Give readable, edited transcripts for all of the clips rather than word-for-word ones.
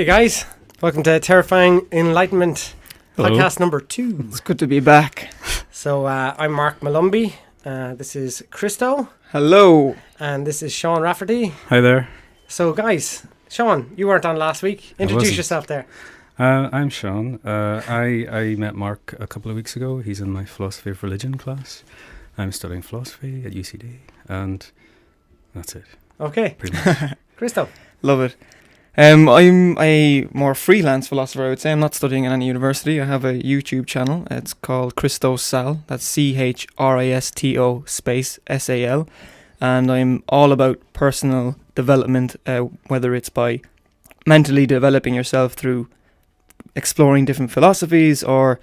Hey guys, welcome to Terrifying Enlightenment, Hello. podcast number 2. It's good to be back. So I'm Mark Molumby, this is Christo, Hello. and this is Sean Rafferty. Hi there. So guys, Sean, you weren't on last week. Introduce wasn't. yourself there. I'm Sean. I met Mark a couple of weeks ago. He's in my philosophy of religion class. I'm studying philosophy at UCD, and that's it. Okay, Pretty much. Christo. Love it. I'm a more freelance philosopher, I would say. I'm not studying in any university. I have a YouTube channel. It's called Christo Sal. That's CHRISTO space SAL. And I'm all about personal development, whether it's by mentally developing yourself through exploring different philosophies or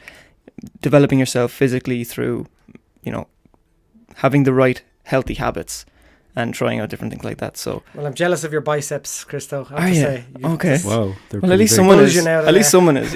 developing yourself physically through, having the right healthy habits and trying out different things like that. So, Well, I'm jealous of your biceps, Christo. I have Are to you? say. Okay. Wow. They're well, at pretty least big. someone Pulls is. you now to At least there. someone is.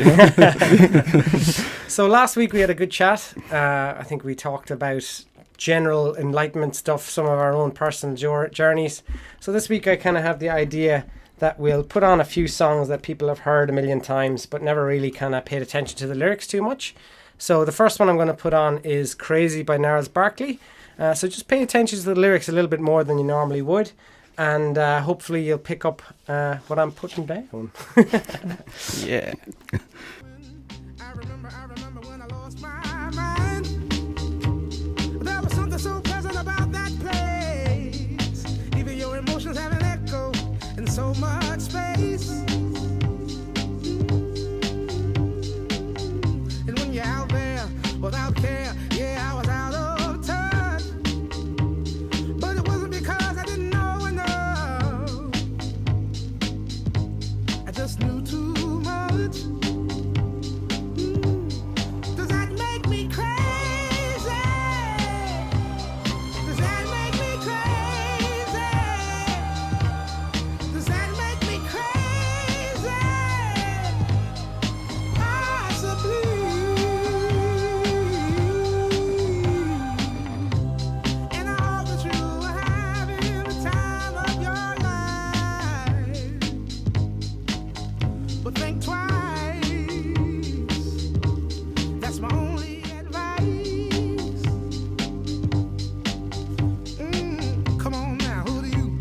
So last week we had a good chat. I think we talked about general enlightenment stuff, some of our own personal journeys. So this week I kind of have the idea that we'll put on a few songs that people have heard a million times but never really kind of paid attention to the lyrics too much. So the first one I'm going to put on is Crazy by Gnarls Barkley. So just pay attention to the lyrics a little bit more than you normally would, and hopefully you'll pick up what I'm putting down. Yeah. I remember when I lost my mind. There was something so pleasant about that place. Even your emotions have an echo in so much space. And when you're out there without care, yeah, I was out of touch. But it wasn't because I didn't know enough. I just knew too much. Does that make me crazy? Does that make me crazy? Does that make me crazy? Possibly. And I hope that you are having the time of your life. But think twice. That's my only advice. Come on now, who do you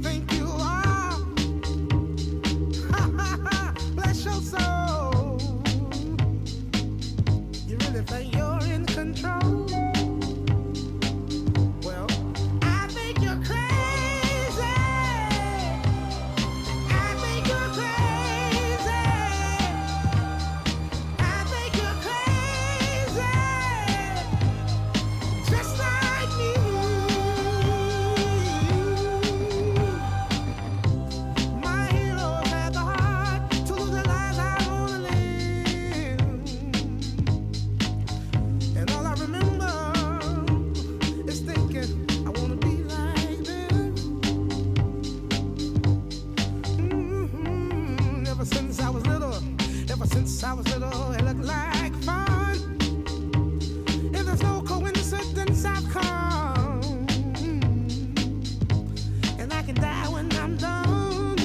think you are? Bless your soul. You really think you're in control? Well, I think you're crazy. I think you're crazy. I think you're crazy. Just like me. My heroes had the heart to live the lives I wanna live. And all I remember is thinking I wanna be like them. Ever since I was little, it looked like fun. If there's no coincidence, I've come. And I can die when I'm done.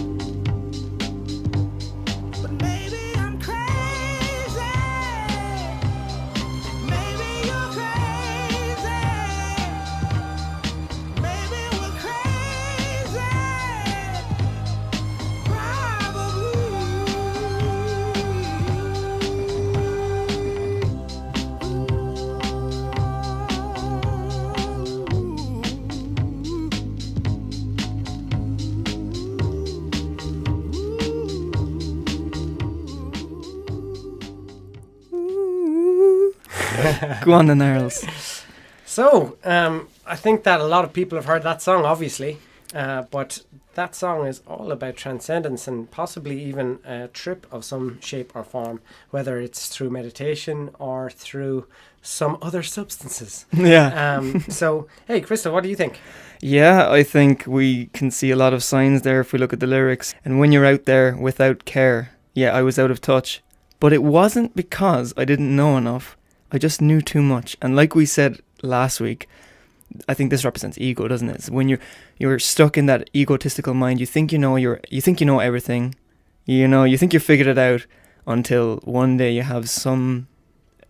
But maybe I'm crazy. Maybe you're crazy. Maybe we're crazy. Go on, the Gnarls. So I think that a lot of people have heard that song, obviously, but that song is all about transcendence and possibly even a trip of some shape or form, whether it's through meditation or through some other substances. Yeah. So, hey, Christo, what do you think? Yeah, I think we can see a lot of signs there if we look at the lyrics. And when you're out there without care, yeah, I was out of touch. But it wasn't because I didn't know enough. I just knew too much. And like we said last week, I think this represents ego, doesn't it? So when you're stuck in that egotistical mind, you think you know everything, you think you figured it out, until one day you have some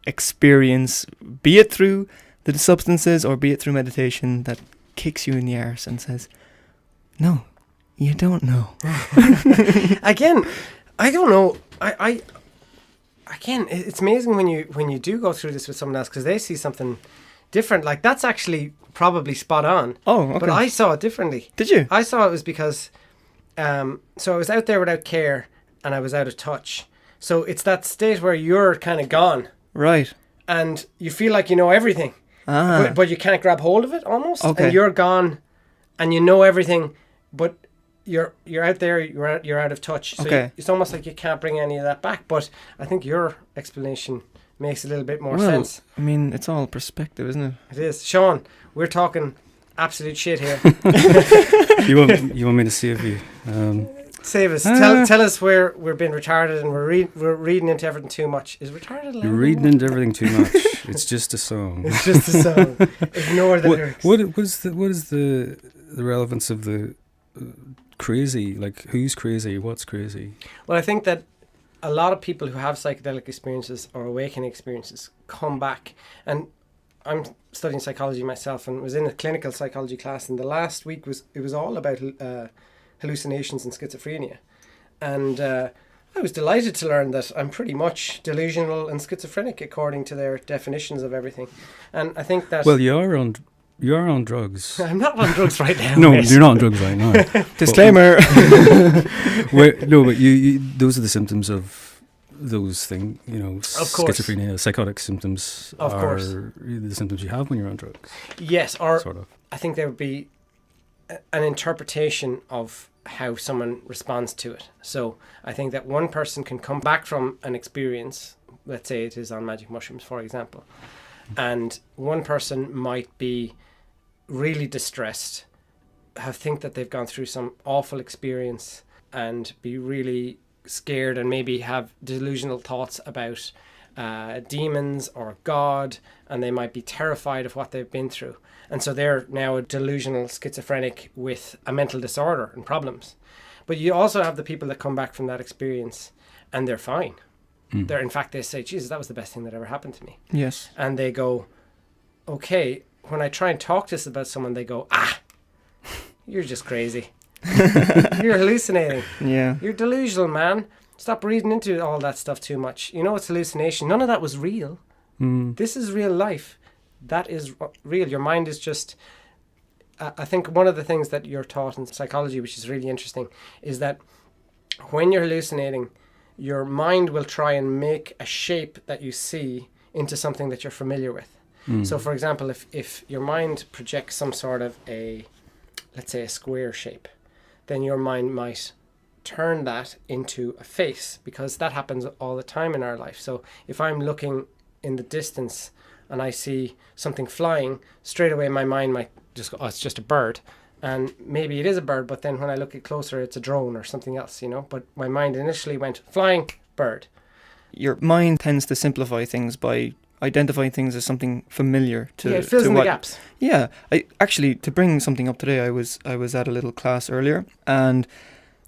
experience, be it through the substances or be it through meditation, that kicks you in the arse and says, no, you don't know. Again, I don't know. Again, it's amazing when you do go through this with someone else, because they see something different. Like, that's actually probably spot on. Oh, okay. But I saw it differently. Did you? I saw it was because, so I was out there without care and I was out of touch. So it's that state where you're kind of gone. Right. And you feel like you know everything. But you can't grab hold of it almost. Okay. And you're gone and you know everything, but you're out there, you're out of touch. So okay. It's almost like you can't bring any of that back. But I think your explanation makes a little bit more sense. I mean, it's all perspective, isn't it? It is. Sean, we're talking absolute shit here. You want me to save you? Save us. Tell us where we're being retarded and we're reading into everything too much. Is retarded allowed? You're reading into everything too much. It's just a song. It's just a song. Ignore the lyrics. What is the relevance of the crazy? Like, who's crazy? What's crazy? Well, I think that a lot of people who have psychedelic experiences or awakening experiences come back. And I'm studying psychology myself and was in a clinical psychology class, and the last week was all about hallucinations and schizophrenia. And I was delighted to learn that I'm pretty much delusional and schizophrenic according to their definitions of everything. And I think that... Well, you are on drugs. I'm not on drugs right now. No, mate. you're not on drugs right now. Disclaimer. But you those are the symptoms of those things, schizophrenia, psychotic symptoms are the symptoms you have when you're on drugs. Yes, or sort of. I think there would be an interpretation of how someone responds to it. So I think that one person can come back from an experience, let's say it is on magic mushrooms, for example, and one person might be really distressed, think that they've gone through some awful experience and be really scared and maybe have delusional thoughts about demons or God, and they might be terrified of what they've been through. And so they're now a delusional schizophrenic with a mental disorder and problems. But you also have the people that come back from that experience and they're fine. They're, in fact, they say, Jesus, that was the best thing that ever happened to me. Yes. And they go, okay, when I try and talk to this about someone, they go, you're just crazy. You're hallucinating. Yeah. You're delusional, man. Stop reading into all that stuff too much. You know, it's hallucination. None of that was real. This is real life. That is real. Your mind is just... I think one of the things that you're taught in psychology, which is really interesting, is that when you're hallucinating, your mind will try and make a shape that you see into something that you're familiar with. So, for example, if your mind projects some sort of let's say a square shape, then your mind might turn that into a face, because that happens all the time in our life. So if I'm looking in the distance and I see something flying, straight away my mind might just go, it's just a bird. And maybe it is a bird, but then when I look at closer, it's a drone or something else, But my mind initially went, flying bird. Your mind tends to simplify things by identifying things as something familiar to... Yeah, it fills in the gaps. Yeah. Actually, to bring something up today, I was at a little class earlier, and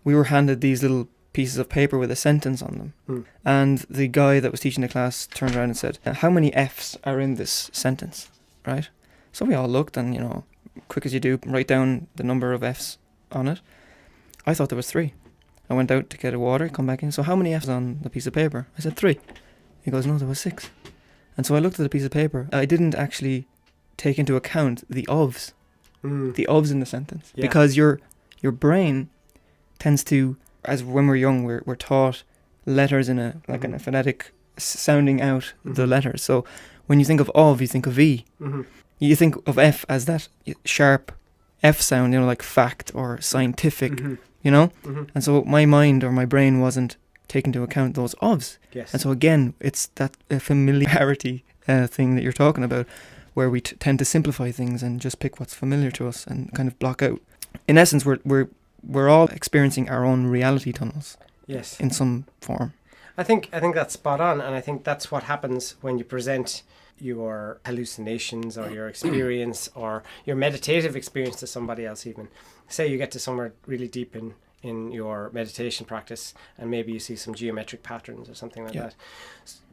we were handed these little pieces of paper with a sentence on them. And the guy that was teaching the class turned around and said, how many F's are in this sentence, right? So we all looked and, quick as you do, write down the number of F's on it. I thought there was 3. I went out to get a water, come back in. So how many F's on the piece of paper? I said 3. He goes, no, there was 6. And so I looked at the piece of paper. I didn't actually take into account the ofs. The ofs in the sentence. Yeah. Because your brain tends to, as when we're young, we're taught letters in a phonetic sounding out the letters. So when you think of of, you think of E. You think of F as that sharp F sound, like fact or scientific, And so my mind or my brain wasn't taking into account those ofs. Yes. And so again, it's that familiarity thing that you're talking about, where we tend to simplify things and just pick what's familiar to us and kind of block out. In essence, we're all experiencing our own reality tunnels. Yes. In some form. I think that's spot on, and I think that's what happens when you present your hallucinations or your experience or your meditative experience to somebody else even. Say you get to somewhere really deep in your meditation practice and maybe you see some geometric patterns or something like that.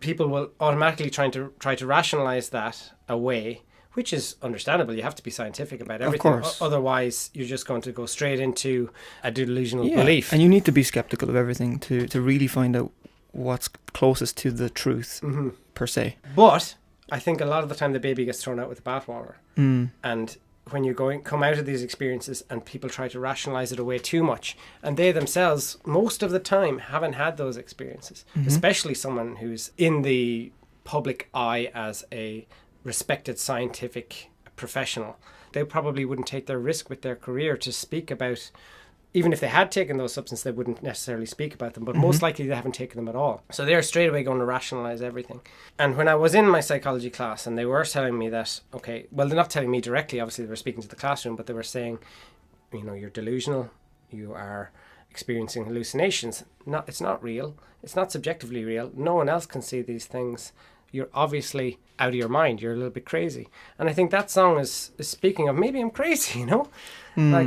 People will automatically try to rationalize that away, which is understandable. You have to be scientific about everything. Of course. Otherwise, you're just going to go straight into a delusional belief. And you need to be skeptical of everything to really find out what's closest to the truth, per se. But I think a lot of the time the baby gets thrown out with the bathwater. And when you come out of these experiences and people try to rationalize it away too much, and they themselves most of the time haven't had those experiences, especially someone who's in the public eye as a respected scientific professional, they probably wouldn't take their risk with their career to speak about. Even if they had taken those substances, they wouldn't necessarily speak about them, but most likely they haven't taken them at all. So they're straight away going to rationalize everything. And when I was in my psychology class and they were telling me that, okay, well, they're not telling me directly, obviously they were speaking to the classroom, but they were saying, you know, you're delusional, you are experiencing hallucinations. It's not real. It's not subjectively real. No one else can see these things. You're obviously out of your mind. You're a little bit crazy. And I think that song is speaking of maybe I'm crazy, you know? Like,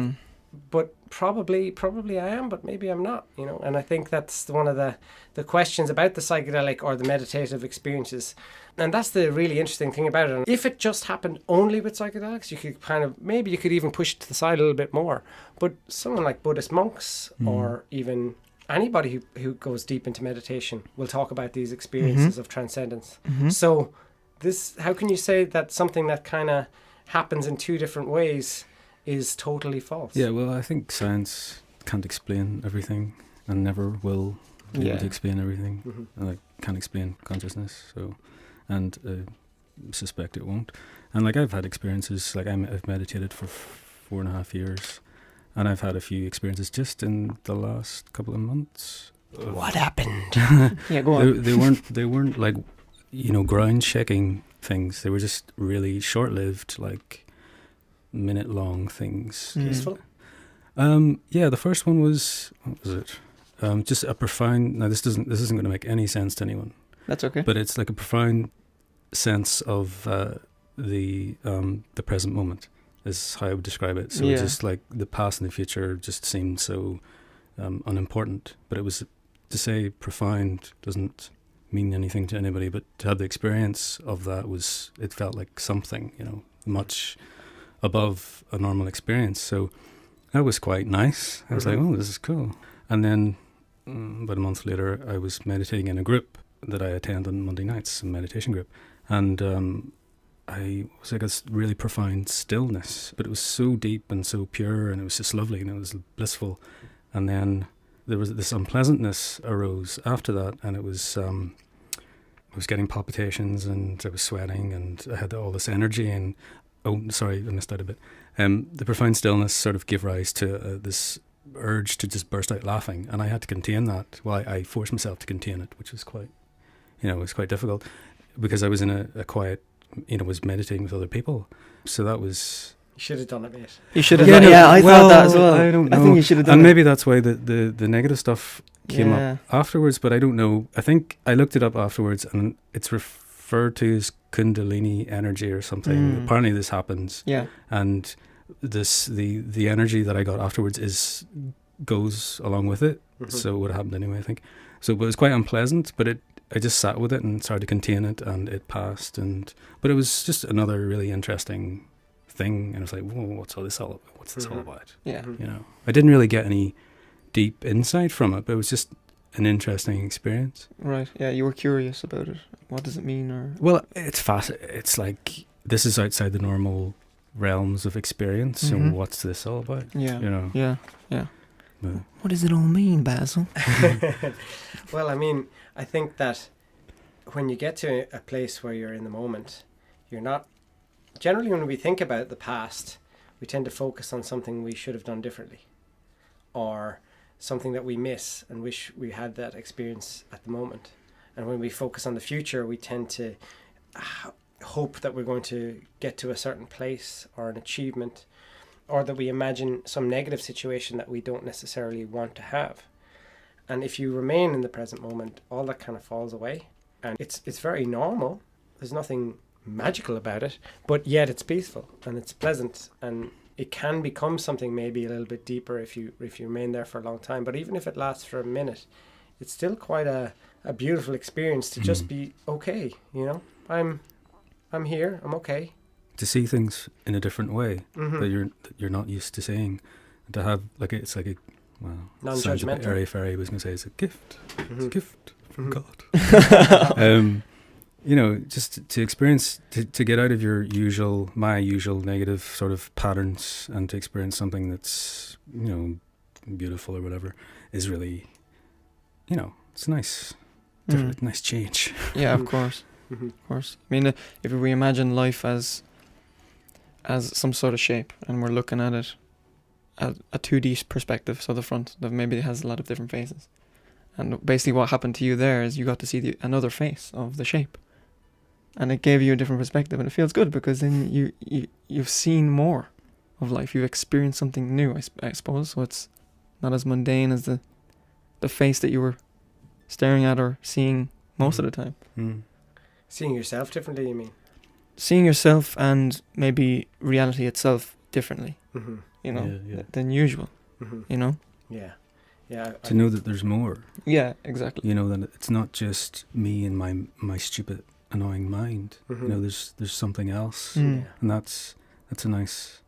but probably I am, but maybe I'm not, you know. And I think that's one of the questions about the psychedelic or the meditative experiences. And that's the really interesting thing about it. And if it just happened only with psychedelics, you could maybe you could even push it to the side a little bit more. But someone like Buddhist monks or even anybody who goes deep into meditation will talk about these experiences of transcendence. So how can you say that something that kind of happens in two different ways is totally false? Yeah, well, I think science can't explain everything and never will be able to explain everything. Like, can't explain consciousness, and suspect it won't. And like, I've had experiences, like I've meditated for 4.5 years, and I've had a few experiences just in the last couple of months. What happened? Yeah, go on. They weren't like, you know, ground shaking things. They were just really short-lived, like minute-long things. Peaceful? Yeah, the first one was, what was it? Just a profound. Now this isn't going to make any sense to anyone. That's okay. But it's like a profound sense of the present moment is how I would describe it. So it's just like the past and the future just seemed so unimportant. But it was, to say profound doesn't mean anything to anybody, but to have the experience of that it felt like something, you know, much above a normal experience. So that was quite nice. I was like, oh, this is cool. And then about a month later, I was meditating in a group that I attend on Monday nights, a meditation group. And I was like a really profound stillness, but it was so deep and so pure, and it was just lovely, and it was blissful. And then there was this unpleasantness arose after that, and it was I was getting palpitations, and I was sweating, and I had all this energy. And oh, sorry, I missed out a bit. The profound stillness sort of gave rise to this urge to just burst out laughing, and I had to contain that. Well, I forced myself to contain it, which was quite, it was quite difficult, because I was in a quiet, was meditating with other people. So that was. You should have done it, mate. You should have done it. Yeah, I thought that as well. I don't know. I think you should have done and it. maybe that's why the negative stuff came up afterwards, but I don't know. I think I looked it up afterwards, and it's referred to as Kundalini energy or something. Apparently this happens. Yeah. And the energy that I got afterwards goes along with it. So it would have happened anyway, I think. So but it was quite unpleasant, but I just sat with it and started to contain it, and it passed. But it was just another really interesting thing, and I was like, whoa, what's this all about? Yeah. I didn't really get any deep insight from it, but it was just an interesting experience. Right. Yeah, you were curious about it. What does it mean? Or well, it's it's like, this is outside the normal realms of experience, and what's this all about? Yeah. Yeah. But what does it all mean, Basil? Well, I mean, I think that when you get to a place where you're in the moment, you're not. Generally, when we think about the past, we tend to focus on something we should have done differently, or something that we miss and wish we had that experience at the moment. And when we focus on the future, we tend to hope that we're going to get to a certain place or an achievement, or that we imagine some negative situation that we don't necessarily want to have. And if you remain in the present moment, all that kind of falls away. And it's very normal. There's nothing magical about it, but yet it's peaceful and it's pleasant, and it can become something maybe a little bit deeper if you remain there for a long time. But even if it lasts for a minute, it's still quite a beautiful experience to just be okay. You know, I'm here, I'm okay. To see things in a different way that you're not used to seeing, and to have it's like a sounds a bit airy-fairy. I was going to say it's a gift. It's a gift from God. You know, just to experience, to get out of my usual negative sort of patterns, and to experience something that's, you know, beautiful or whatever, is really, you know, it's nice. Nice change. Yeah, of course. Of course. I mean, if we imagine life as some sort of shape, and we're looking at it at a 2D perspective, so the front that maybe has a lot of different faces, and basically what happened to you there is you got to see another face of the shape, and it gave you a different perspective, and it feels good because then you've seen more of life, you've experienced something new, I suppose. So it's not as mundane as the face that you were staring at or seeing most of the time. Seeing yourself differently, you mean? Seeing yourself and maybe reality itself differently, you know, than usual, you know? Yeah. Yeah. To know that there's more. Yeah, exactly. You know, that it's not just me and my stupid, annoying mind. You know, there's something else. And that's a nice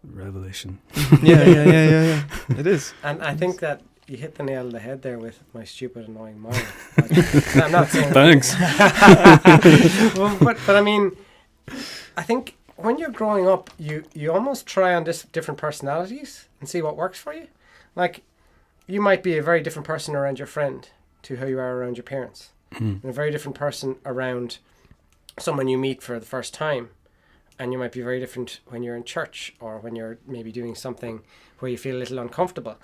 revelation. Yeah. It is. And I think that you hit the nail on the head there with my stupid, annoying mind. I'm not saying thanks. Well, but I mean, I think when you're growing up, you almost try on different personalities and see what works for you. Like, you might be a very different person around your friend to how you are around your parents, and a very different person around someone you meet for the first time. And you might be very different when you're in church, or when you're maybe doing something where you feel a little uncomfortable.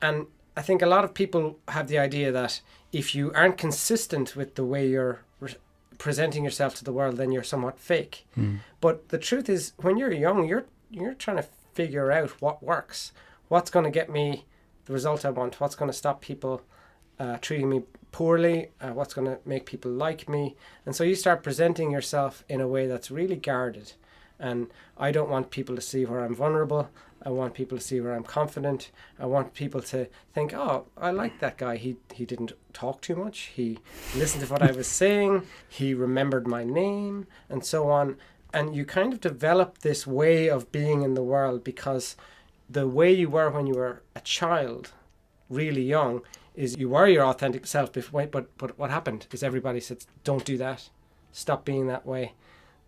And I think a lot of people have the idea that if you aren't consistent with the way you're presenting yourself to the world, then you're somewhat fake. But the truth is, when you're young, you're trying to figure out what works, what's going to get me the result I want, what's going to stop people treating me poorly, what's going to make people like me. And so you start presenting yourself in a way that's really guarded. And I don't want people to see where I'm vulnerable. I want people to see where I'm confident. I want people to think, oh, I like that guy. He didn't talk too much. He listened to what I was saying. He remembered my name, and so on. And you kind of develop this way of being in the world, because the way you were when you were a child, really young, is you were your authentic self before. But what happened is everybody said, don't do that. Stop being that way.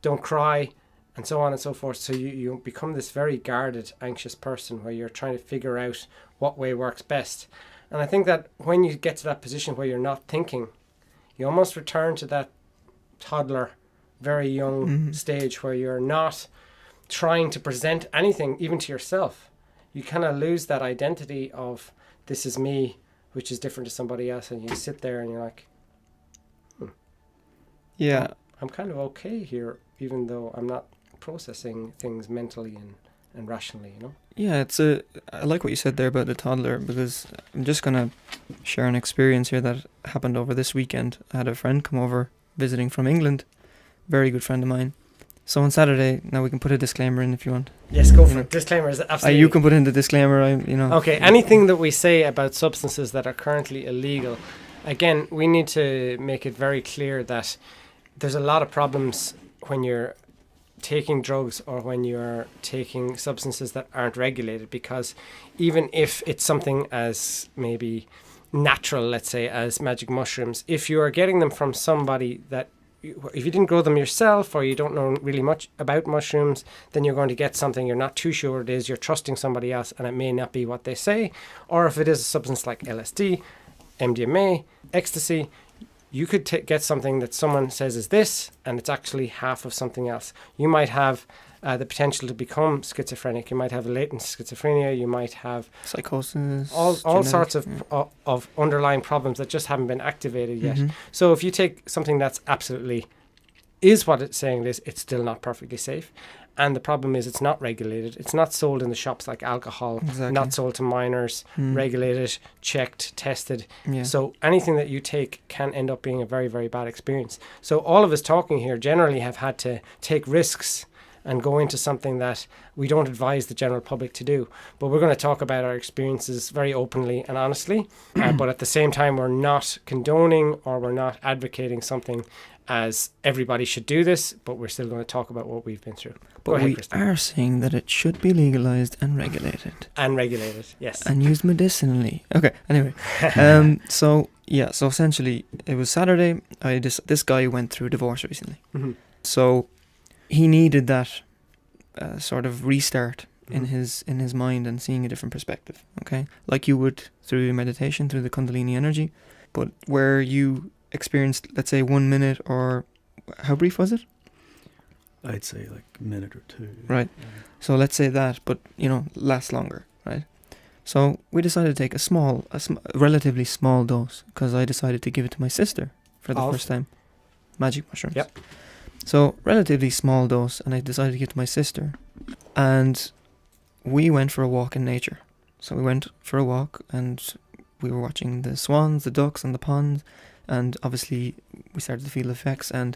Don't cry. And so on and so forth. So you become this very guarded, anxious person where you're trying to figure out what way works best. And I think that when you get to that position where you're not thinking, you almost return to that toddler, very young stage where you're not trying to present anything, even to yourself. You kind of lose that identity of, this is me, which is different to somebody else. And you sit there and you're like, yeah, I'm kind of okay here, even though I'm not processing things mentally and rationally, you know? Yeah, I like what you said there about the toddler, because I'm just going to share an experience here that happened over this weekend. I had a friend come over visiting from England, very good friend of mine. So on Saturday, now we can put a disclaimer in if you want. Yes, go for it. Disclaimer is absolutely... you can put in the disclaimer, Okay, anything that we say about substances that are currently illegal, again, we need to make it very clear that there's a lot of problems when you're taking drugs or when you're taking substances that aren't regulated, because even if it's something as maybe natural, let's say, as magic mushrooms, if you are getting them from somebody that, if you didn't grow them yourself or you don't know really much about mushrooms, then you're going to get something you're not too sure it is, you're trusting somebody else, and it may not be what they say. Or if it is a substance like LSD, MDMA, ecstasy, you could get something that someone says is this, and it's actually half of something else. You might have the potential to become schizophrenic. You might have latent schizophrenia. You might have psychosis, all sorts of underlying problems that just haven't been activated yet. So if you take something that's absolutely is what it's saying it is, it's still not perfectly safe. And the problem is it's not regulated. It's not sold in the shops like alcohol, Exactly. not sold to minors, Mm. regulated, checked, tested. Yeah. So anything that you take can end up being a very, very bad experience. So all of us talking here generally have had to take risks and go into something that we don't advise the general public to do. But we're going to talk about our experiences very openly and honestly. But at the same time, we're not condoning or we're not advocating something as everybody should do this, but we're still going to talk about what we've been through. Go But ahead, we Christo. are saying that it should be legalized and regulated And regulated, yes. and used medicinally. Okay. Anyway, so essentially, it was Saturday. This guy went through a divorce recently, Mhm. so he needed that sort of restart in Mhm. his mind and seeing a different perspective. Okay, like you would through your meditation, through the Kundalini energy, but where you experienced, let's say, 1 minute, or how brief was it? I'd say like a minute or two. Right. So let's say that, but lasts longer, right? So we decided to take a relatively small dose, because I decided to give it to my sister for the Of? first time. Magic mushrooms. Yep. So relatively small dose, and I decided to give it to my sister, and we went for a walk in nature. So we went for a walk, and we were watching the swans, the ducks, and the ponds, and obviously we started to feel the effects. And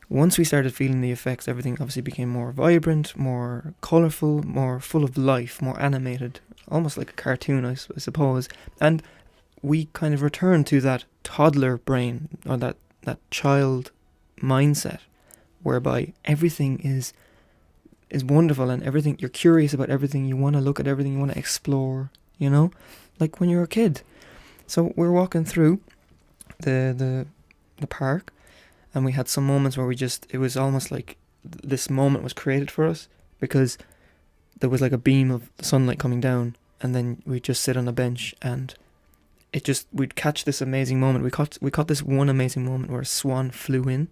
once we started feeling the effects, everything obviously became more vibrant, more colourful, more full of life, more animated, almost like a cartoon, I suppose. And we kind of returned to that toddler brain, or that child mindset, whereby everything is wonderful, and everything, you're curious about everything, you want to look at everything, you want to explore, like when you're a kid. So we're walking through the park, and we had some moments where it was almost like this moment was created for us, because there was like a beam of sunlight coming down, and then we'd just sit on a bench, and we'd catch this amazing moment. We caught this one amazing moment where a swan flew in.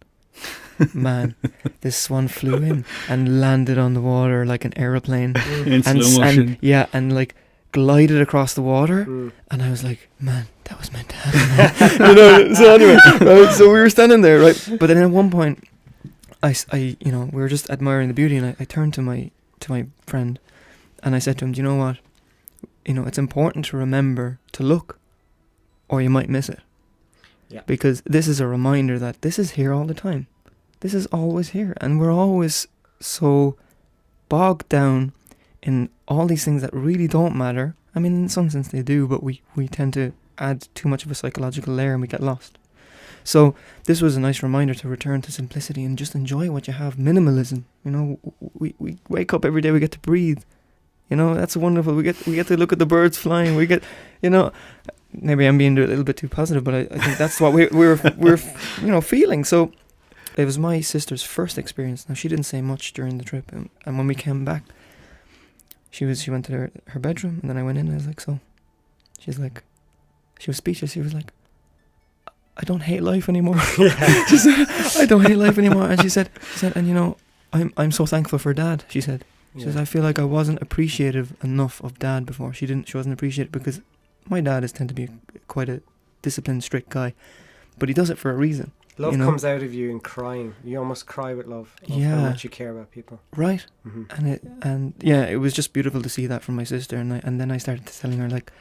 Man, this swan flew in and landed on the water like an aeroplane. In slow motion. And like glided across the water. Mm. And I was like, man, that was meant to happen. So anyway, right, so we were standing there, right? But then at one point, we were just admiring the beauty, and I turned to my friend, and I said to him, do you know what? It's important to remember to look, or you might miss it. Yeah. Because this is a reminder that this is here all the time. This is always here, and we're always so bogged down in all these things that really don't matter. I mean, in some sense they do, but we tend to add too much of a psychological layer and we get lost. So this was a nice reminder to return to simplicity and just enjoy what you have. Minimalism. We wake up every day, we get to breathe. That's wonderful. We get to look at the birds flying. We get, maybe I'm being a little bit too positive, but I think that's what we're feeling. So it was my sister's first experience. Now, she didn't say much during the trip, and when we came back, she went to her bedroom, and then I went in, and I was like, so, she's like, she was speechless. She was like, I don't hate life anymore. She said, I don't hate life anymore. And she said, and I'm so thankful for Dad. She said, says, I feel like I wasn't appreciative enough of Dad before. She wasn't appreciated because my dad tend to be quite a disciplined, strict guy, but he does it for a reason. Love comes out of you in crying. You almost cry with love of how much you care about people. Right. Mm-hmm. It was just beautiful to see that from my sister, and then I started telling her, like,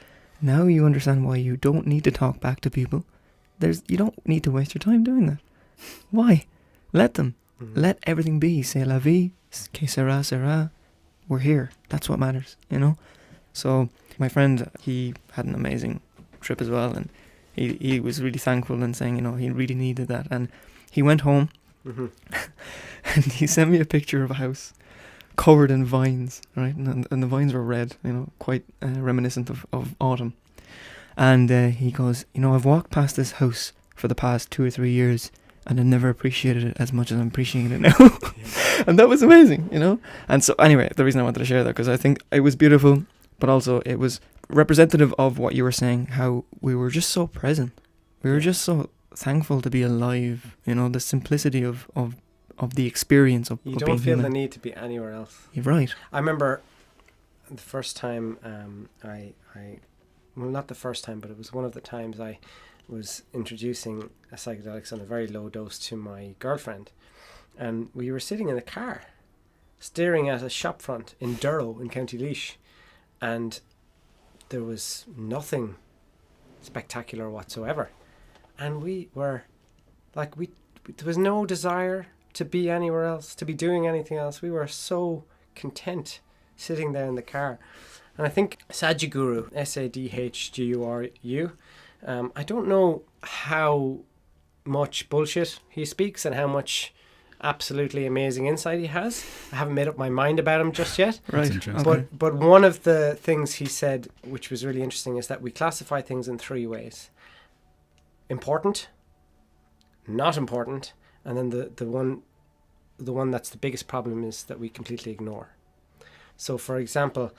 now you understand why you don't need to talk back to people. You don't need to waste your time doing that. Why? Let them. Mm-hmm. Let everything be. C'est la vie. Que sera, sera. We're here. That's what matters, So my friend, he had an amazing trip as well, and he was really thankful and saying, he really needed that. And he went home, mm-hmm. and he sent me a picture of a house covered in vines, right? And the vines were red, quite reminiscent of autumn. And he goes, I've walked past this house for the past 2 or 3 years, and I never appreciated it as much as I'm appreciating it now. Yeah. And that was amazing, And so anyway, the reason I wanted to share that, because I think it was beautiful, but also it was representative of what you were saying, how we were just so present. We were just so thankful to be alive, the simplicity of the experience of being human. You don't feel the need to be anywhere else. You're right. I remember the first time well, not the first time, but it was one of the times I was introducing psychedelics on a very low dose to my girlfriend, and we were sitting in the car staring at a shop front in Durrow in County Laois, and there was nothing spectacular whatsoever, and we were like, there was no desire to be anywhere else, to be doing anything else. We were so content sitting there in the car. And I think Sadhguru, Sadhguru, I don't know how much bullshit he speaks and how much absolutely amazing insight he has. I haven't made up my mind about him just yet. Right. But one of the things he said, which was really interesting, is that we classify things in 3 ways: important, not important, and then the one that's the biggest problem is that we completely ignore. So, for example,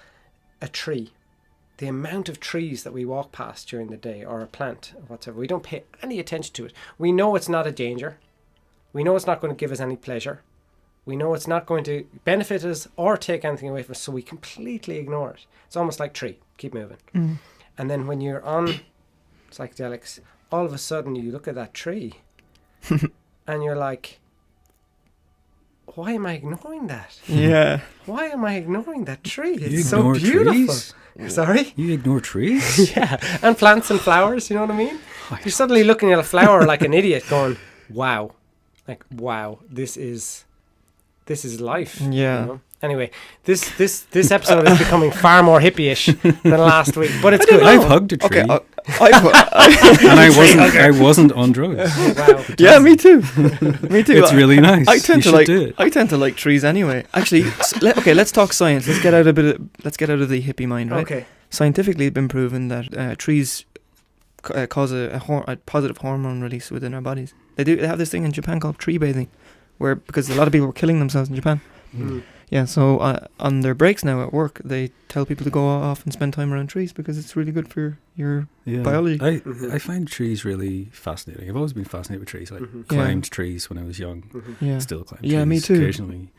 a tree, the amount of trees that we walk past during the day, or a plant or whatever, we don't pay any attention to it. We know it's not a danger. We know it's not going to give us any pleasure. We know it's not going to benefit us or take anything away from us, so we completely ignore it. It's almost like tree, keep moving. Mm. And then when you're on psychedelics, all of a sudden you look at that tree and you're like, why am I ignoring that? Yeah. Why am I ignoring that tree? You It's so ignore beautiful. trees? Sorry? You ignore trees? Yeah, and plants and flowers, you know what I mean? You're suddenly looking at a flower like an idiot going, wow. Like, wow, this is life. Yeah. You know? Anyway, this episode is becoming far more hippie-ish than last week, but it's good. I've hugged a tree, Okay. and I wasn't on drugs. Wow. Yeah, me too. Me too. It's really nice. I tend you to should do it. I tend to like trees anyway. Actually, let's talk science. Let's get out of the hippie mind, right? Okay. Scientifically, it's been proven that trees cause a positive hormone release within our bodies. They have this thing in Japan called tree bathing, where because a lot of people were killing themselves in Japan. Mm. Yeah, so on their breaks now at work, they tell people to go off and spend time around trees because it's really good for your biology. I find trees really fascinating. I've always been fascinated with trees. I climbed trees when I was young. Yeah, Still climb trees me too. occasionally.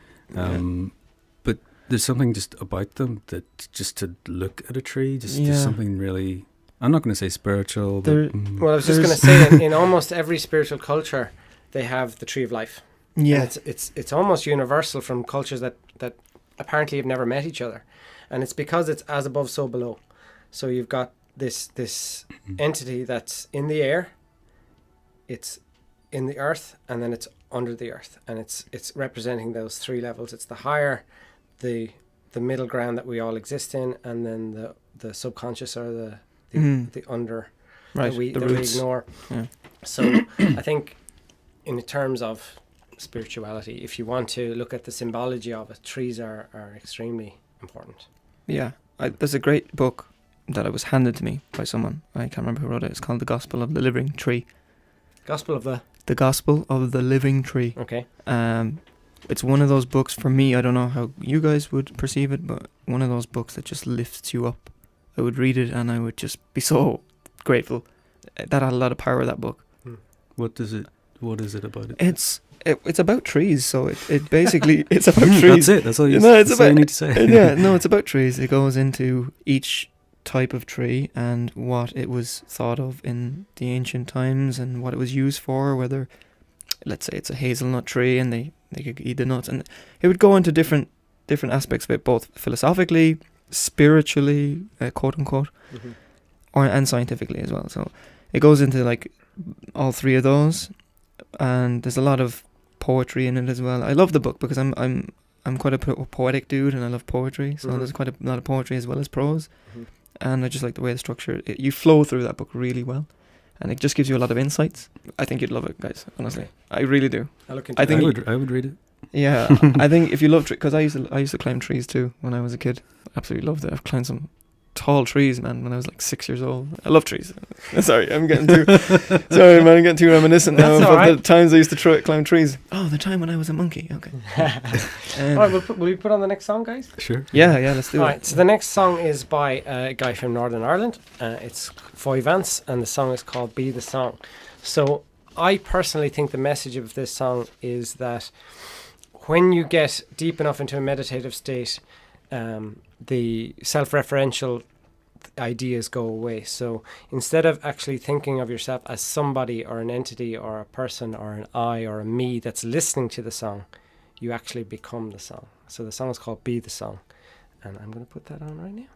But there's something just about them that just to look at a tree, just something really... I'm not going to say spiritual, but... Well, I was just going to say, in almost every spiritual culture, they have the tree of life. Yeah. And it's almost universal from cultures that apparently have never met each other. And it's because it's as above, so below. So you've got this entity that's in the air, it's in the earth, and then it's under the earth. And it's representing those 3 levels. It's the higher, the middle ground that we all exist in, and then the subconscious, or the under, right, that we ignore. Yeah. So I think in terms of spirituality, if you want to look at the symbology of it, trees are extremely important. Yeah. There's a great book that was handed to me by someone. I can't remember who wrote it. It's called The Gospel of the Living Tree. Gospel of the... The Gospel of the Living Tree. Okay. It's one of those books, for me, I don't know how you guys would perceive it, but one of those books that just lifts you up. I would read it and I would just be so grateful. That had a lot of power, that book. What is it about it? It's about trees, so it basically it's about trees. That's it. That's all you, it's that's all you need to say. Yeah, no, it's about trees. It goes into each type of tree and what it was thought of in the ancient times and what it was used for. Whether, let's say, it's a hazelnut tree and they could eat the nuts, and it would go into different aspects of it, both philosophically, spiritually, quote unquote, and scientifically as well. So it goes into like all 3 of those, and there's a lot of poetry in it as well. I love the book because I'm quite a poetic dude and I love poetry, so there's quite a lot of poetry as well as prose, and I just like the way the structure. You flow through that book really well, and it just gives you a lot of insights. I think you'd love it, guys. Honestly, okay. I really do. I would read it. Yeah, I think if you love trees, because I used to climb trees too when I was a kid. Absolutely loved it. I've climbed some tall trees, man, when I was like 6 years old. I love trees. Sorry, I'm getting too reminiscent now of the times I used to climb trees. Oh, the time when I was a monkey. Okay. All right, will we put on the next song, guys? Sure. Yeah, let's do it. All right, so the next song is by a guy from Northern Ireland. It's Foy Vance, and the song is called Be the Song. So I personally think the message of this song is that when you get deep enough into a meditative state, the self-referential ideas go away. So instead of actually thinking of yourself as somebody or an entity or a person or an I or a me that's listening to the song, you actually become the song. So the song is called Be the Song. And I'm going to put that on right now.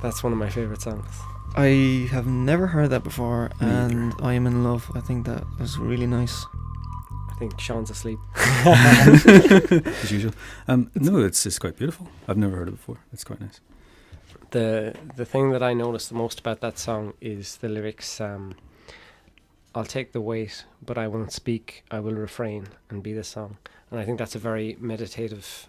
That's one of my favourite songs. I have never heard that before, Me and I am in love. I think that was really nice. I think Sean's asleep. As usual. No, it's quite beautiful. I've never heard it before. It's quite nice. The thing that I noticed the most about that song is the lyrics. I'll take the weight, but I won't speak. I will refrain and be the song. And I think that's a very meditative.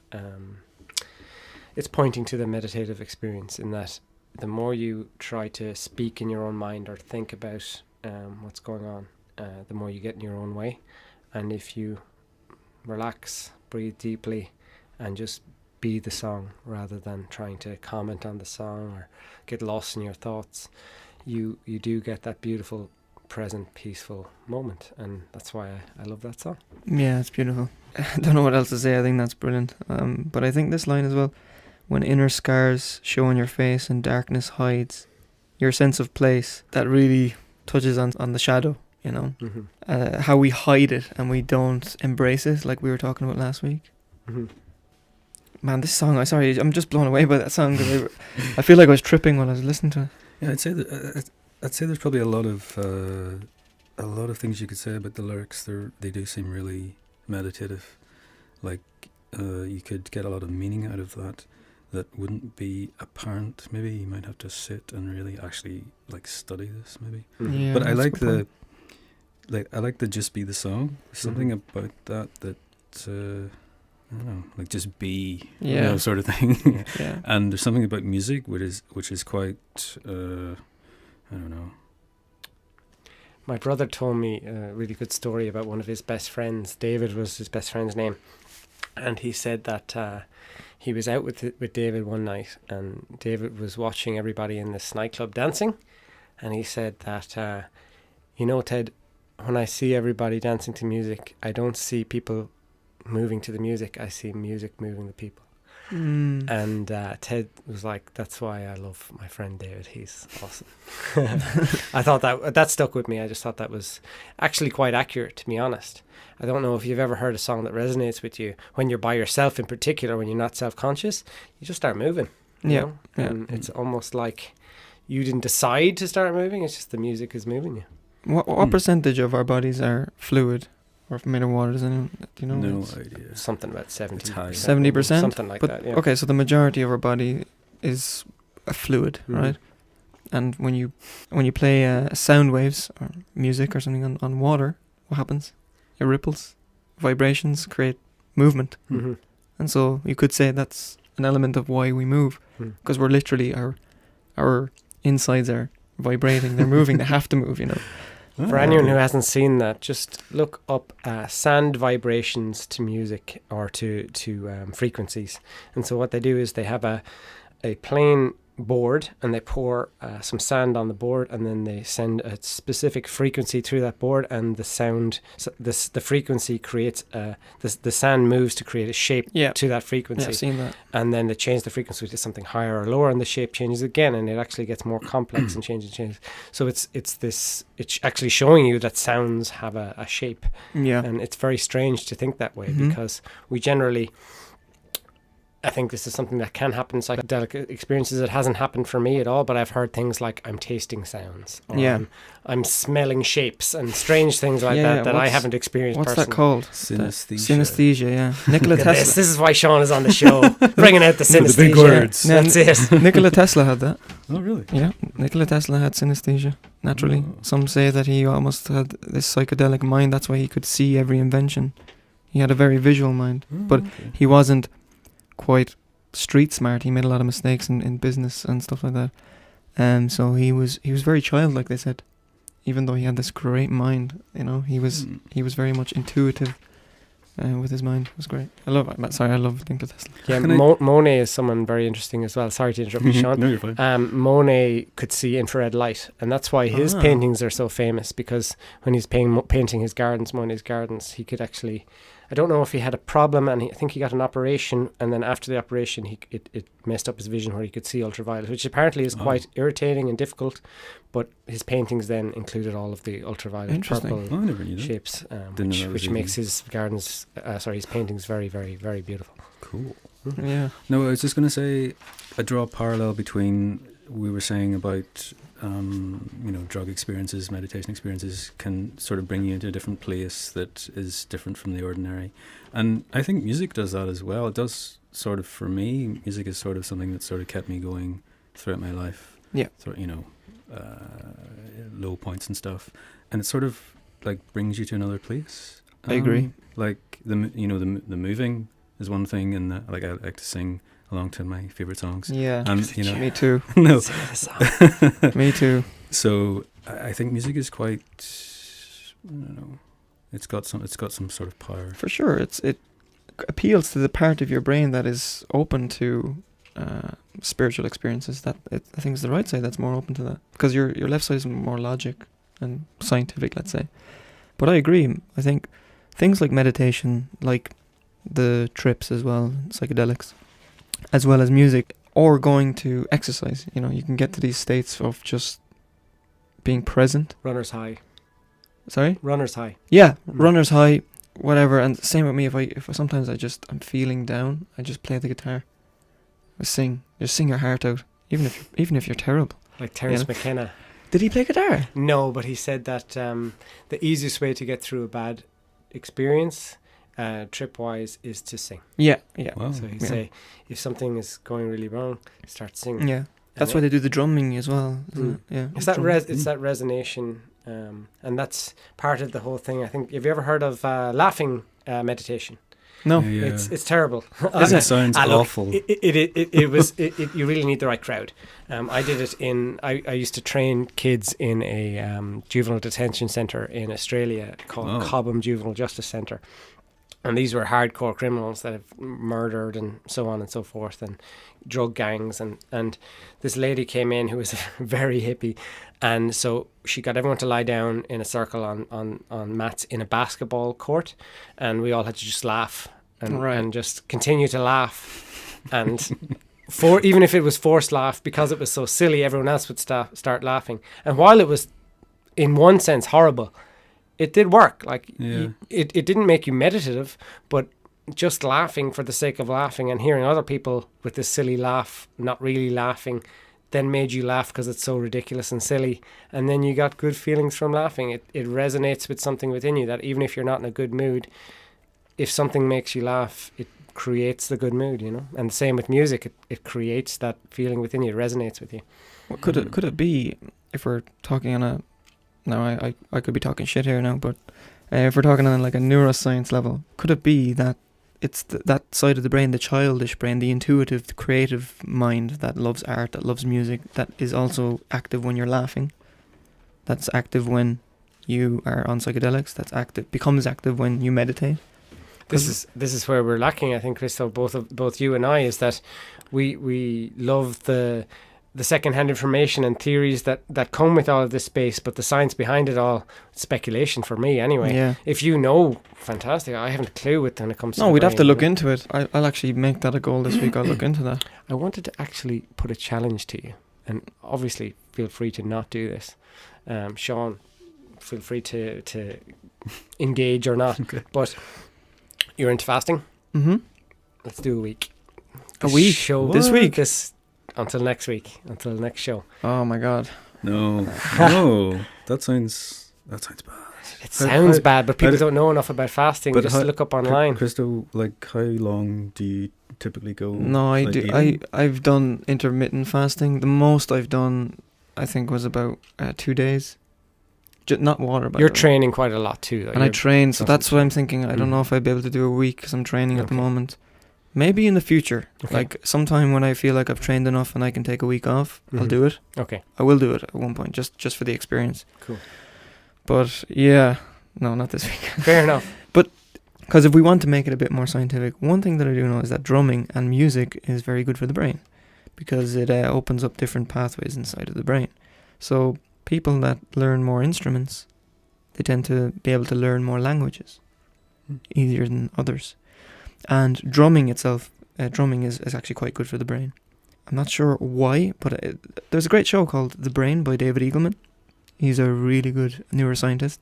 It's pointing to the meditative experience in that the more you try to speak in your own mind or think about what's going on, the more you get in your own way. And if you relax, breathe deeply, and just be the song rather than trying to comment on the song or get lost in your thoughts, you do get that beautiful, present, peaceful moment. And that's why I love that song. Yeah, it's beautiful. I don't know what else to say. I think that's brilliant. But I think this line as well, when inner scars show on your face and darkness hides your sense of place, that really touches on the shadow, you know. Mm-hmm. How we hide it and we don't embrace it, like we were talking about last week. Mm-hmm. Man, this song, I'm just blown away by that song, because I feel like I was tripping while I was listening to it. Yeah, I'd say there's probably a lot of things you could say about the lyrics. They do seem really meditative. Like you could get a lot of meaning out of that wouldn't be apparent. Maybe you might have to sit and really actually like study this. Maybe. Mm-hmm. Yeah, But I that's a like good point. I like the just be the song. There's something about that I don't know, like just be, Yeah. sort of thing. Yeah. And there's something about music which is quite I don't know. My brother told me a really good story about one of his best friends. David was his best friend's name. And he said that he was out with David one night, and David was watching everybody in this nightclub dancing. And he said that, Ted, when I see everybody dancing to music, I don't see people moving to the music. I see music moving the people. And Ted was like, that's why I love my friend David. He's awesome. I thought that stuck with me. I just thought that was actually quite accurate, to be honest. I don't know if you've ever heard a song that resonates with you when you're by yourself, in particular, when you're not self-conscious, you just start moving. You Yeah. know? And it's almost like you didn't decide to start moving. It's just the music is moving you. What percentage of our bodies are fluid or made of water? Do you know? No It's idea. Something about 70%. It's high. 70%? Something like But that, yeah. okay, so the majority of our body is a fluid, Mhm. right? And when you play sound waves or music or something on water, what happens? It ripples, vibrations create movement, Mm-hmm. and so you could say that's an element of why we move, because we're literally our insides are vibrating, they're moving, they have to move, you know. For anyone who hasn't seen that, just look up sand vibrations to music or to frequencies. And so what they do is they have a plain board, and they pour some sand on the board, and then they send a specific frequency through that board, and the sound, the frequency creates the sand moves to create a shape to that frequency. Yeah, I've seen that. And then they change the frequency to something higher or lower, and the shape changes again, and it actually gets more complex and changes. So it's actually showing you that sounds have a shape. Yeah. And it's very strange to think that way, Mhm. because we generally, I think this is something that can happen in psychedelic experiences. It hasn't happened for me at all, but I've heard things like I'm tasting sounds, or Yeah. I'm smelling shapes and strange things like Yeah, that I what's- haven't experienced What's personally. that called? Synesthesia. Synesthesia, yeah. Nikola Look at Tesla. this is why Sean is on the show, bringing out the The synesthesia. big words. No, That's it. Nikola Tesla had that. Oh, really? Yeah, Nikola Tesla had synesthesia, naturally. Oh. Some say that he almost had this psychedelic mind, that's why he could see every invention. He had a very visual mind, but okay. he wasn't quite street smart. He made a lot of mistakes in business and stuff like that. So he was very childlike, they said. Even though he had this great mind, you know, he was very much intuitive with his mind. It was great. I love Nikola Tesla. Yeah, Can I- Monet is someone very interesting as well. Sorry to interrupt you, Sean. No, you're fine. Monet could see infrared light, and that's why his paintings are so famous, because when he's painting his gardens, Monet's gardens, he could actually, I don't know if he had a problem, and I think he got an operation, and then after the operation it messed up his vision where he could see ultraviolet, which apparently is quite irritating and difficult, but his paintings then included all of the ultraviolet Interesting. purple Oh, I never knew that. shapes, Didn't know that was which makes even- his gardens, his paintings very, very, very beautiful. Cool. Yeah. No, I was just going to say, I draw a parallel between we were saying about drug experiences, meditation experiences can sort of bring you into a different place that is different from the ordinary, and I think music does that as well. It does sort of for me. Music is sort of something that sort of kept me going throughout my life. Yeah. Sort of, low points and stuff, and it sort of like brings you to another place. I agree. Like the moving is one thing, and like I like to sing along to my favorite songs. Yeah, me too. No, me too. So I think music is quite, I don't know, it's got some sort of power. For sure, it appeals to the part of your brain that is open to spiritual experiences. I think is the right side that's more open to that, because your left side is more logic and scientific, let's say. But I agree. I think things like meditation, like the trips as well, psychedelics, as well as music, or going to exercise. You can get to these states of just being present. Runner's high. Sorry? Runner's high. Yeah, runner's high, whatever. And same with me. If sometimes I'm feeling down, I just play the guitar. I sing. Just sing your heart out, even if you're terrible. Like Terence McKenna. Did he play guitar? No, but he said that the easiest way to get through a bad experience, trip-wise, is to sing. Yeah. Wow. So he'd say, if something is going really wrong, start singing. Yeah, that's why they do the drumming as well. Isn't it? Yeah, it's that resonation, and that's part of the whole thing. I think. Have you ever heard of laughing meditation? No, yeah. It's terrible. It sounds awful. It was. You really need the right crowd. I did it I used to train kids in a juvenile detention centre in Australia called Cobham Juvenile Justice Centre, and these were hardcore criminals that have murdered and so on and so forth, and drug gangs, and this lady came in who was very hippie, and so she got everyone to lie down in a circle on mats in a basketball court, and we all had to just laugh and just continue to laugh, and even if it was forced laugh, because it was so silly, everyone else would start laughing. And while it was in one sense horrible, it did work. Like it didn't make you meditative, but just laughing for the sake of laughing and hearing other people with this silly laugh not really laughing then made you laugh because it's so ridiculous and silly, and then you got good feelings from laughing. It resonates with something within you, that even if you're not in a good mood, if something makes you laugh, it creates the good mood, and the same with music. It creates that feeling within you. It resonates with you. Well, could it be, if we're talking on a, now I could be talking shit here now, but if we're talking on like a neuroscience level, could it be that it's that side of the brain, the childish brain, the intuitive, the creative mind that loves art, that loves music, that is also active when you're laughing, that's active when you are on psychedelics, becomes active when you meditate? This is where we're lacking, I think, Christo, both you and I, is that we love the second-hand information and theories that come with all of this space, but the science behind it all, speculation for me anyway. Yeah. If you know, fantastic. I haven't a clue when it comes to we'd have to look into it. I'll actually make that a goal this week. I'll look into that. I wanted to actually put a challenge to you, and obviously feel free to not do this. Sean, feel free to engage or not. Okay. But you're into fasting? Mm-hmm. Let's do a week. A week? Show This week? Until next week, until the next show. Oh my God. No, that sounds bad. It sounds bad, but people don't know enough about fasting. But just look up online. Christo, like, how long do you typically go? No, I do. I've done intermittent fasting. The most I've done, I think, was about 2 days. Not water, but you're training quite a lot too, though. And I train, so that's what I'm thinking. I don't know if I'd be able to do a week because I'm training at the moment. Maybe in the future, like sometime when I feel like I've trained enough and I can take a week off, I'll do it. Okay, I will do it at one point, just for the experience. Cool. But yeah, no, not this week. Fair enough. But because if we want to make it a bit more scientific, one thing that I do know is that drumming and music is very good for the brain, because it opens up different pathways inside of the brain. So people that learn more instruments, they tend to be able to learn more languages easier than others. And drumming itself, drumming is actually quite good for the brain. I'm not sure why, but there's a great show called The Brain by David Eagleman. He's a really good neuroscientist.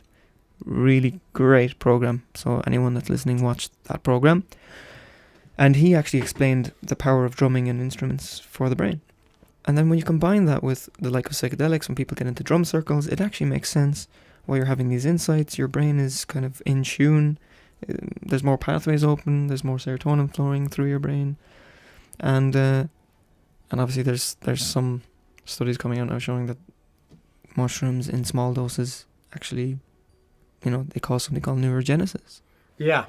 Really great program. So anyone that's listening, watch that program. And he actually explained the power of drumming and instruments for the brain. And then when you combine that with the like of psychedelics, when people get into drum circles, it actually makes sense. While you're having these insights, your brain is kind of in tune. There's more pathways open. There's more serotonin flowing through your brain, and obviously there's some studies coming out now showing that mushrooms in small doses actually, they cause something called neurogenesis. Yeah.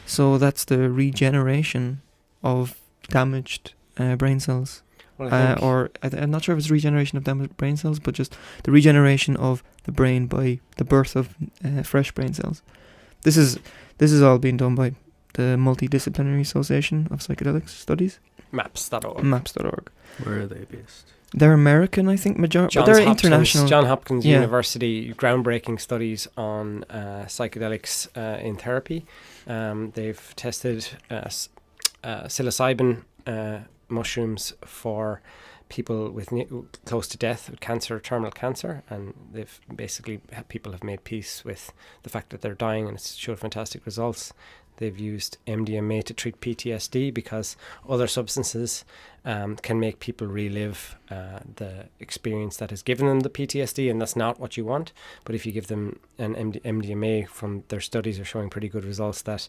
So that's the regeneration of damaged brain cells. Well, I think Or I'm not sure if it's regeneration of damaged brain cells, but just the regeneration of the brain by the birth of fresh brain cells. This is all being done by the Multidisciplinary Association of Psychedelics Studies. maps.org. Maps.org. Where are they based? They're American, I think, but they're international. Johns Hopkins Yeah. University, groundbreaking studies on psychedelics in therapy. They've tested psilocybin mushrooms for people with close to death with cancer, terminal cancer, and they've basically people have made peace with the fact that they're dying, and it's showed fantastic results. They've used MDMA to treat PTSD because other substances can make people relive the experience that has given them the PTSD, and that's not what you want. But if you give them an MDMA, from their studies are showing pretty good results that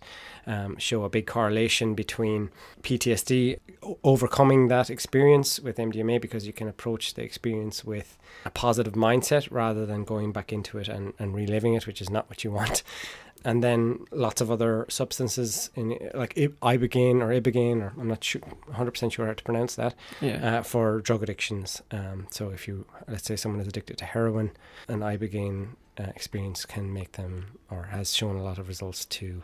show a big correlation between PTSD overcoming that experience with MDMA, because you can approach the experience with a positive mindset rather than going back into it and reliving it, which is not what you want. And then lots of other substances like ibogaine, or I'm not 100% sure how to pronounce that, for drug addictions. So if let's say someone is addicted to heroin, an ibogaine experience can make them, or has shown a lot of results to,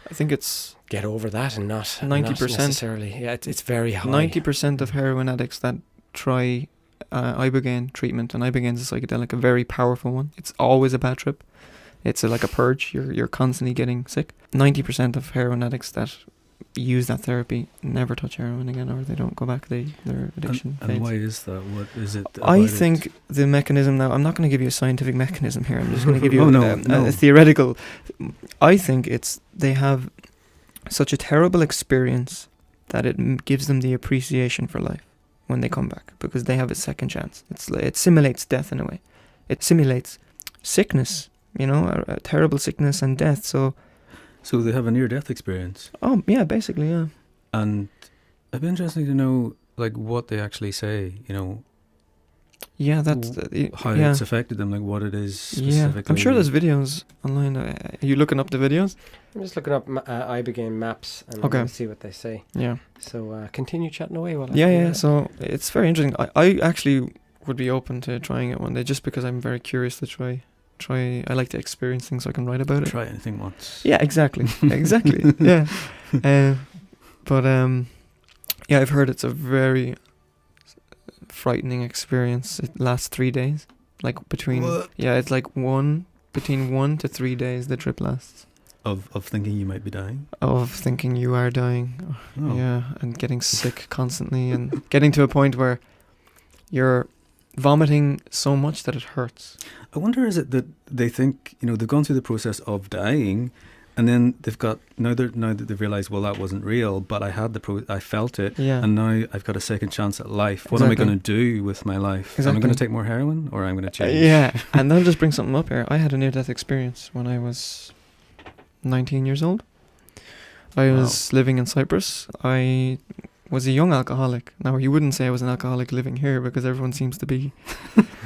I think it's get over that and not 90% necessarily. Yeah, it's very high. 90% of heroin addicts that try ibogaine treatment, and ibogaine is a psychedelic, a very powerful one. It's always a bad trip. It's like a purge. You're constantly getting sick. 90% of heroin addicts that use that therapy never touch heroin again, or they don't go back. Their addiction fades. And why is that? What is it? I think the mechanism now, I'm not going to give you a scientific mechanism here. I'm just going to give you no. a theoretical. I think they have such a terrible experience that it gives them the appreciation for life when they come back, because they have a second chance. It simulates death in a way. It simulates sickness. A terrible sickness and death. So they have a near-death experience. Oh, yeah, basically, yeah. And it'd be interesting to know, like, what they actually say. Yeah, that's how it's affected them, like what it is specifically. Yeah, I'm sure there's videos online. Are you looking up the videos? I'm just looking up ibogaine maps and I'm Okay. going to see what they say. Yeah. So continue chatting away while I Yeah. So it's very interesting. I actually would be open to trying it one day, just because I'm very curious to try. I like to experience things so I can write about it. Try anything once. Yeah, exactly. Yeah. Yeah, I've heard it's a very frightening experience. It lasts 3 days. Like it's like between 1 to 3 days the trip lasts. Of thinking you might be dying? Of thinking you are dying. Oh. Yeah, and getting sick constantly, and getting to a point where you're vomiting so much that it hurts. I wonder, is it that they think, they've gone through the process of dying, and then they've got, now that they've realised, well, that wasn't real, but I had I felt it, and now I've got a second chance at life. What am I going to do with my life? Am I going to take more heroin, or I'm going to change? Yeah, and I'll just bring something up here. I had a near-death experience when I was 19 years old. I was living in Cyprus. I was a young alcoholic. Now, you wouldn't say I was an alcoholic living here, because everyone seems to be.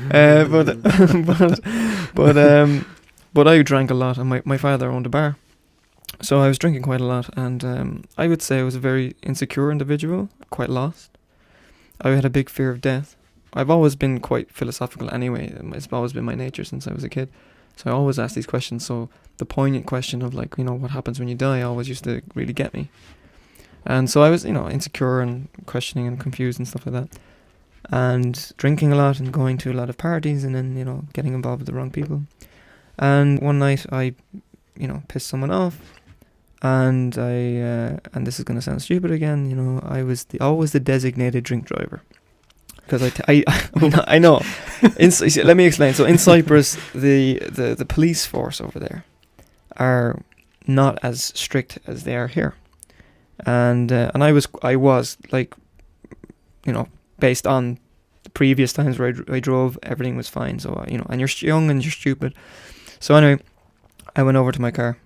But I drank a lot, and my father owned a bar. So I was drinking quite a lot, and I would say I was a very insecure individual, quite lost. I had a big fear of death. I've always been quite philosophical anyway. It's always been my nature since I was a kid. So I always ask these questions. So the poignant question of, like, what happens when you die always used to really get me. And so I was, insecure and questioning and confused and stuff like that. And drinking a lot and going to a lot of parties, and then, getting involved with the wrong people. And one night I, pissed someone off. And and this is going to sound stupid again, I was always the designated drink driver. Because I know. Let me explain. So in Cyprus, the police force over there are not as strict as they are here. And I was like, based on the previous times where I drove, everything was fine. So, and you're young and you're stupid. So anyway, I went over to my car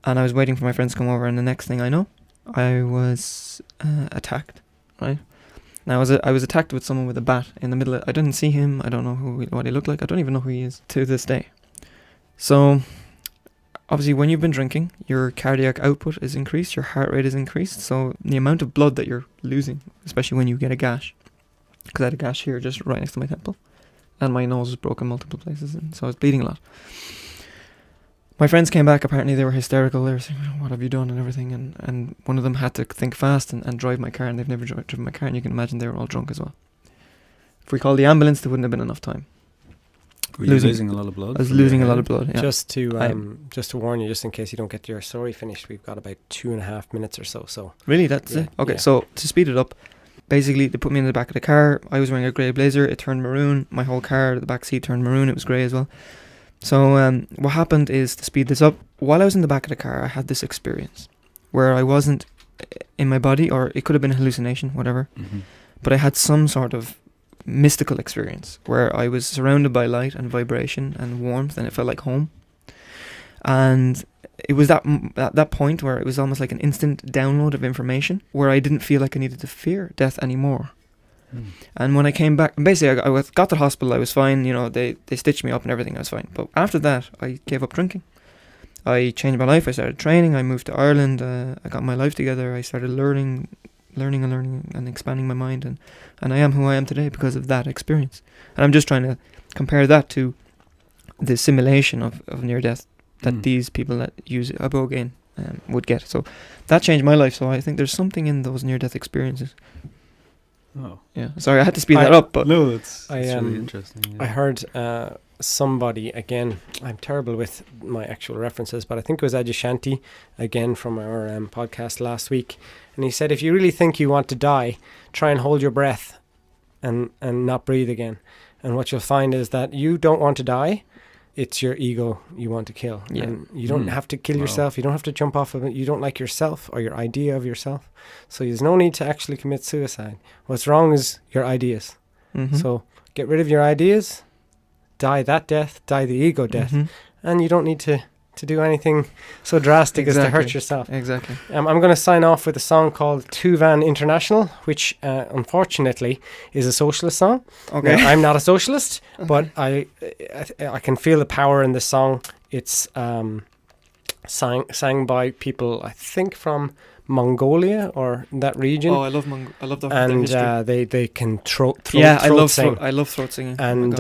and I was waiting for my friends to come over, and the next thing I know, I was attacked, right? Now, I was attacked with someone with a bat in the middle I didn't see him. I don't know what he looked like. I don't even know who he is to this day. So, obviously, when you've been drinking, your cardiac output is increased, your heart rate is increased, so the amount of blood that you're losing, especially when you get a gash, because I had a gash here just right next to my temple, and my nose was broken multiple places, and so I was bleeding a lot. My friends came back, apparently they were hysterical, they were saying, what have you done and everything, and one of them had to think fast and drive my car, and they've never driven my car, and you can imagine they were all drunk as well. If we called the ambulance, there wouldn't have been enough time. Were you losing a lot of blood? I was losing a lot of blood, yeah. Just to warn you, just in case you don't get your story finished, we've got about 2.5 minutes or so. So really, that's it? Okay, so to speed it up, basically they put me in the back of the car. I was wearing a grey blazer, it turned maroon. My whole car, the back seat turned maroon, it was grey as well. So what happened is, to speed this up, while I was in the back of the car, I had this experience where I wasn't in my body, or it could have been a hallucination, whatever, but I had some sort of mystical experience where I was surrounded by light and vibration and warmth, and it felt like home. And it was that point where it was almost like an instant download of information, where I didn't feel like I needed to fear death anymore. And when I came back, basically I got to the hospital, I was fine, they stitched me up and everything, I was fine. But after that, I gave up drinking. I changed my life, I started training, I moved to Ireland, I got my life together, I started learning and expanding my mind, and I am who I am today because of that experience. And I'm just trying to compare that to the simulation of near death that these people that use ibogaine would get. So that changed my life, so I think there's something in those near death experiences. Oh. Yeah. Sorry, I had to speed that up, but no, it's really interesting. Yeah. I heard somebody, again, I'm terrible with my actual references, but I think it was Ajashanti, again from our podcast last week, and he said, if you really think you want to die, try and hold your breath and not breathe again. And what you'll find is that you don't want to die, it's your ego you want to kill. Yeah. And you don't have to kill yourself, you don't have to jump off of it, you don't like yourself or your idea of yourself. So there's no need to actually commit suicide. What's wrong is your ideas. So get rid of your ideas, die that death, die the ego death, and you don't need to do anything so drastic as to hurt yourself. Exactly. I'm going to sign off with a song called Tuvan International, which unfortunately is a socialist song. Okay. Now, I'm not a socialist, but I can feel the power in this song. It's sang by people, I think, from Mongolia or that region. Oh, I love that. And they can throat sing. I love throat singing. And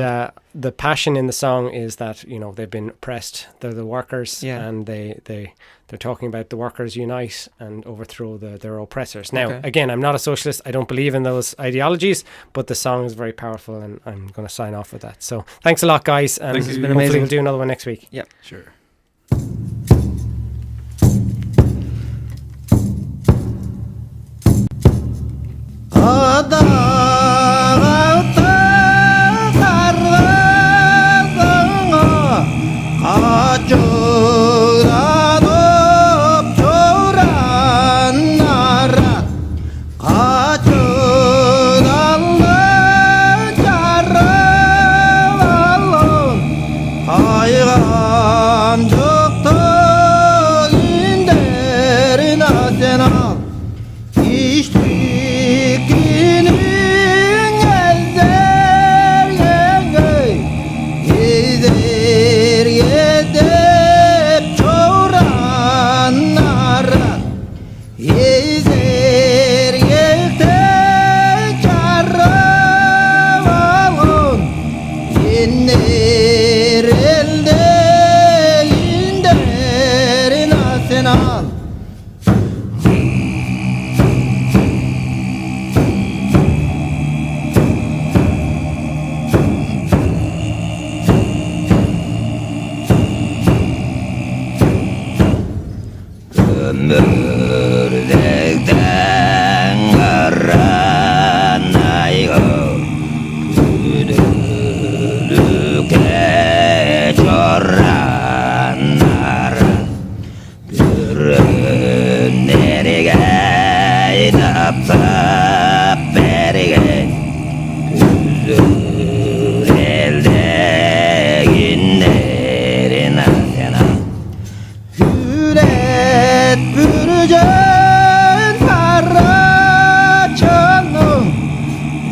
the passion in the song is that they've been oppressed. They're the workers, and they're talking about the workers unite and overthrow their oppressors. Now, again, I'm not a socialist. I don't believe in those ideologies, but the song is very powerful, and I'm going to sign off with that. So thanks a lot, guys, and it's been hopefully amazing. we'll do another one next week. Yeah, sure.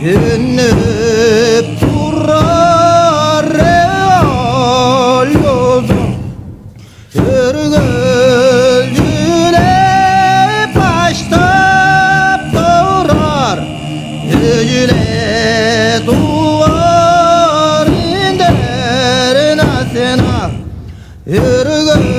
Dönüp durar real yolum Yürgülcüne başta durar Yücüle duvar inderin asena Yürgül